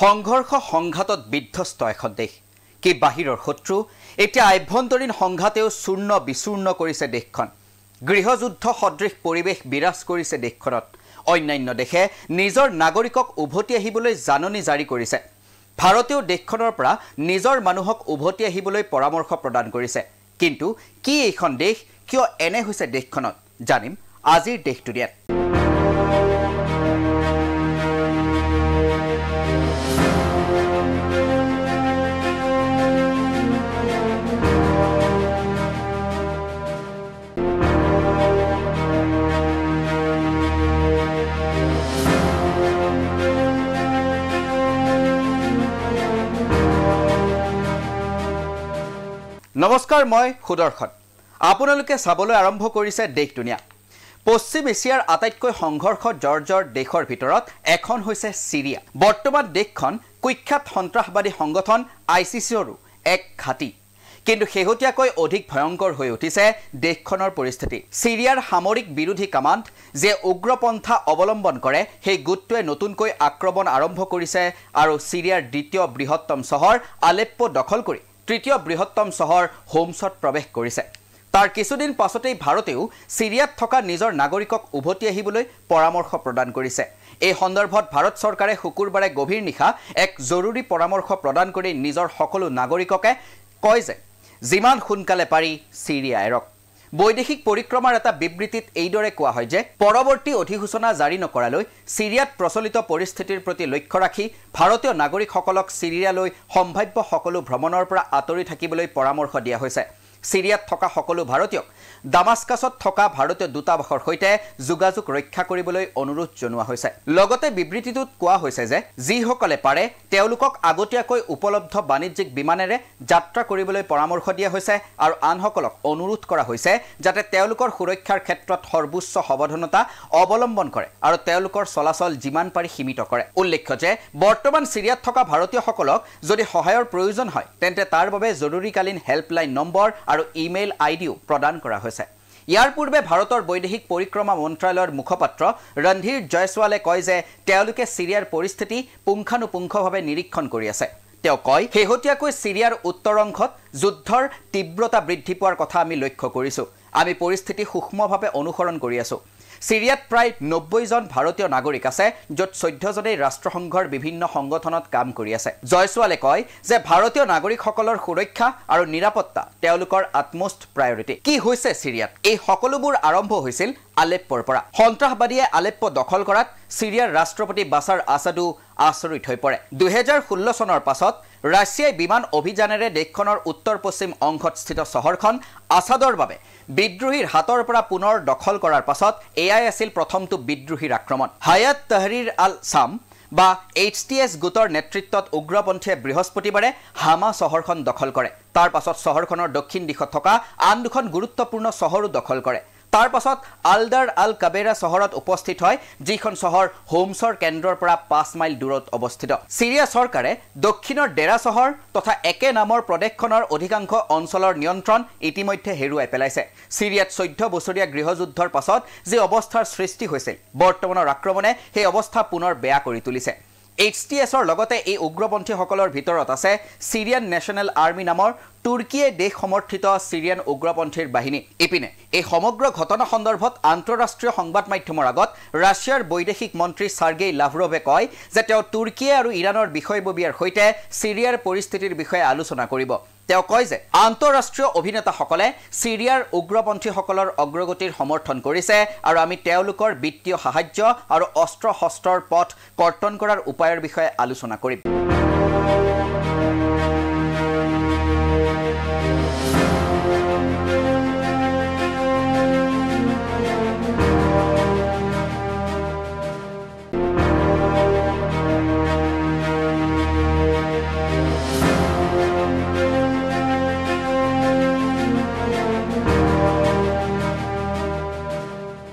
সংঘৰ্ষ সংঘাতত বিধ্বস্ত এখন দেশ কি বাহিৰৰ শত্ৰু এতিয়া আভ্যন্তৰীণ সংঘাতেও চূৰ্ণ বিচূৰ্ণ কৰিছে দেশখন গৃহযুদ্ধ সদৃশ পৰিৱেশ বিৰাজ কৰিছে দেশখনত অন্যান্য দেশে নিজৰ নাগৰিকক উভতি আহিবলৈ জাননী জাৰি কৰিছে ভাৰতেও দেশখনৰ পৰা নিজৰ মানুহক উভতি আহিবলৈ পৰামৰ্শ প্ৰদান কৰিছে কিন্তু কি এইখন দেশ কিয় এনে হৈছে দেশখনত জানিম আজিৰ দেশ দুনিয়াত নমস্কাৰ মই সুদৰ্শন আপোনালোকে চাবলৈ আৰম্ভ কৰিছে দেশ দুনিয়া পশ্চিম এছিয়াৰ আটাইতকৈ সংঘৰ্ষ জৰ্জৰ দেশৰ ভিতৰত এখন হৈছে সিৰিয়া বৰ্তমান দেশখন কুখ্যাত সন্ত্ৰাসবাদী সংগঠন আইসিসিৰো এক ঘাটি কিন্তু শেহতীয়াকৈ অধিক ভয়ংকৰ হৈ উঠিছে দেশখনৰ পৰিস্থিতি সিৰিয়াৰ সামৰিক বিৰোধী কমাণ্ড যে উগ্ৰপন্থা অৱলম্বন কৰে সেই গোটটোৱে নতুনকৈ আক্ৰমণ আৰম্ভ কৰিছে আৰু সিৰিয়াৰ দ্বিতীয় বৃহত্তম চহৰ আলেপ্পো দখল কৰি তৃতীয় বৃহত্তম চহৰ হোমছত প্ৰৱেশ কৰিছে তাৰ কিছুদিন পাছতেই ভাৰতেও সিৰিয়াত থকা নিজৰ নাগৰিকক উভতি আহিবলৈ পৰামৰ্শ প্ৰদান কৰিছে এই সন্দৰ্ভত ভাৰত চৰকাৰে শুকুৰবাৰে গভীৰ নিশা এক জৰুৰী পৰামৰ্শ প্ৰদান কৰি নিজৰ সকলো নাগৰিককে কয় যে যিমান সোনকালে পাৰি সিৰিয়া এৰক বৈদেশিক পৰিক্ৰমাৰ এটা বিবৃতিত এইদৰে কোৱা হয় যে পৰৱৰ্তী অধিসূচনা জাৰি নকৰালৈ সিৰিয়াত প্ৰচলিত পৰিস্থিতিৰ প্ৰতি লক্ষ্য ৰাখি ভাৰতীয় নাগৰিকসকলক সিৰিয়ালৈ সম্ভাৱ্য সকলো ভ্ৰমণৰ পৰা আঁতৰি থাকিবলৈ পৰামৰ্শ দিয়া হৈছে সিৰিয়াত থকা সকলো ভাৰতীয়ক দামাস্কাছত থকা ভাৰতীয় দূতাবাসৰ সৈতে যোগাযোগ ৰক্ষা কৰিবলৈ অনুৰোধ জনোৱা হৈছে লগতে বিবৃতিটোত কোৱা হৈছে যে যিসকলে পাৰে তেওঁলোকক আগতীয়াকৈ উপলব্ধ বাণিজ্যিক বিমানেৰে যাত্ৰা কৰিবলৈ পৰামৰ্শ দিয়া হৈছে আৰু আনসকলক অনুৰোধ কৰা হৈছে যাতে তেওঁলোকৰ সুৰক্ষাৰ ক্ষেত্ৰত সৰ্বোচ্চ সাৱধানতা অৱলম্বন কৰে আৰু তেওঁলোকৰ চলাচল যিমান পাৰি সীমিত কৰে উল্লেখ্য যে বৰ্তমান সিৰিয়াত থকা ভাৰতীয়সকলক যদি সহায়ৰ প্ৰয়োজন হয় তেন্তে তাৰ বাবে জৰুৰীকালীন হেল্পলাইন নম্বৰ আৰু ইমেইল আইডিও প্ৰদান কৰা হৈছে ইয়াৰ পূৰ্বে ভাৰতৰ বৈদেশিক পৰিক্ৰমা মন্ত্ৰালয়ৰ মুখপাত্ৰ ৰন্ধীৰ জয়সৱালে কয় যে তেওঁলোকে সিৰিয়াৰ পৰিস্থিতি পুংখানুপুংখভাৱে নিৰীক্ষণ কৰি আছে তেওঁ কয় শেহতীয়াকৈ সিৰিয়াৰ উত্তৰ অংশত যুদ্ধৰ তীব্ৰতা বৃদ্ধি পোৱাৰ কথা আমি লক্ষ্য কৰিছো আমি পৰিস্থিতি সূক্ষ্মভাৱে অনুসৰণ কৰি আছো সিৰিয়াত প্ৰায় 90 জন ভাৰতীয় নাগৰিক আছে য'ত 14 জনে ৰাষ্ট্ৰসংঘৰ বিভিন্ন সংগঠনত কাম কৰি আছে জয়সৱালে কয় যে ভাৰতীয় নাগৰিকসকলৰ সুৰক্ষা আৰু নিৰাপত্তা তেওঁলোকৰ আটমোষ্ট প্ৰায়োৰিটি কি হৈছে সিৰিয়াত এই সকলোবোৰ আৰম্ভ হৈছিল আলেপ্পোৰ পৰা সন্ত্ৰাসবাদীয়ে আলেপ্পো দখল কৰাত সিৰিয়াৰ ৰাষ্ট্ৰপতি বাছাৰ আছাদো আচৰিত হৈ পৰে 2016 চনৰ পাছত ৰাছিয়াই বিমান অভিযানেৰে দেশখনৰ উত্তৰ পশ্চিম অংশত স্থিত চহৰখন আছাদৰ বাবে বিদ্ৰোহীৰ হাতৰ পৰা পুনৰ দখল কৰাৰ পাছত এআই আছিল প্ৰথমটো বিদ্ৰোহীৰ আক্ৰমণ হায়াত তাহৰিৰ আল শাম বা HTS গোটৰ নেতৃত্বত উগ্ৰপন্থীয়ে বৃহস্পতিবাৰে হামা চহৰখন দখল কৰে তাৰ পাছত চহৰখনৰ দক্ষিণ দিশত থকা আন দুখন গুৰুত্বপূৰ্ণ চহৰো দখল কৰে তাৰ পাছত আলদাৰ আল কাবেৰা চহৰত উপস্থিত হয় যিখন চহৰ হোমছৰ কেন্দ্ৰৰ পৰা 5 মাইল দূৰত অৱস্থিত সিৰিয়া চৰকাৰে দক্ষিণৰ ডেৰা চহৰ তথা একে নামৰ প্ৰদেশখনৰ অধিকাংশ অঞ্চলৰ নিয়ন্ত্ৰণ ইতিমধ্যে হেৰুৱাই পেলাইছে সিৰিয়াত 14 বছৰীয়া গৃহযুদ্ধৰ পাছত যে অৱস্থাৰ সৃষ্টি হৈছিল বৰ্তমানৰ আক্ৰমণে সেই অৱস্থা পুনৰ বেয়া কৰি তুলিছে HTSৰ লগতে এই উগ্ৰপন্থীসকলৰ ভিতৰত আছে সিৰিয়ান নেশ্যনেল আৰ্মি নামৰ তুৰ্কীয়ে দেশ সমৰ্থিত সিৰিয়ান উগ্ৰপন্থীৰ বাহিনী ইপিনে এই সমগ্ৰ ঘটনা সন্দৰ্ভত আন্তঃৰাষ্ট্ৰীয় সংবাদ মাধ্যমৰ আগত ৰাছিয়াৰ বৈদেশিক মন্ত্ৰী সাৰ্গেই লাভৰভে কয় যে তেওঁ তুৰ্কী আৰু ইৰাণৰ বিষয়ববীয়াৰ সৈতে সিৰিয়াৰ পৰিস্থিতিৰ বিষয়ে আলোচনা কৰিব তেওঁ কয় যে আন্তঃৰাষ্ট্ৰীয় অভিনেতাসকলে সিৰিয়াৰ উগ্ৰপন্থীসকলৰ অগ্ৰগতিৰ সমৰ্থন কৰিছে আৰু আমি তেওঁলোকৰ বিত্তীয় সাহায্য আৰু অস্ত্ৰ-শস্ত্ৰৰ পথ কৰ্তন কৰাৰ উপায়ৰ বিষয়ে আলোচনা কৰিম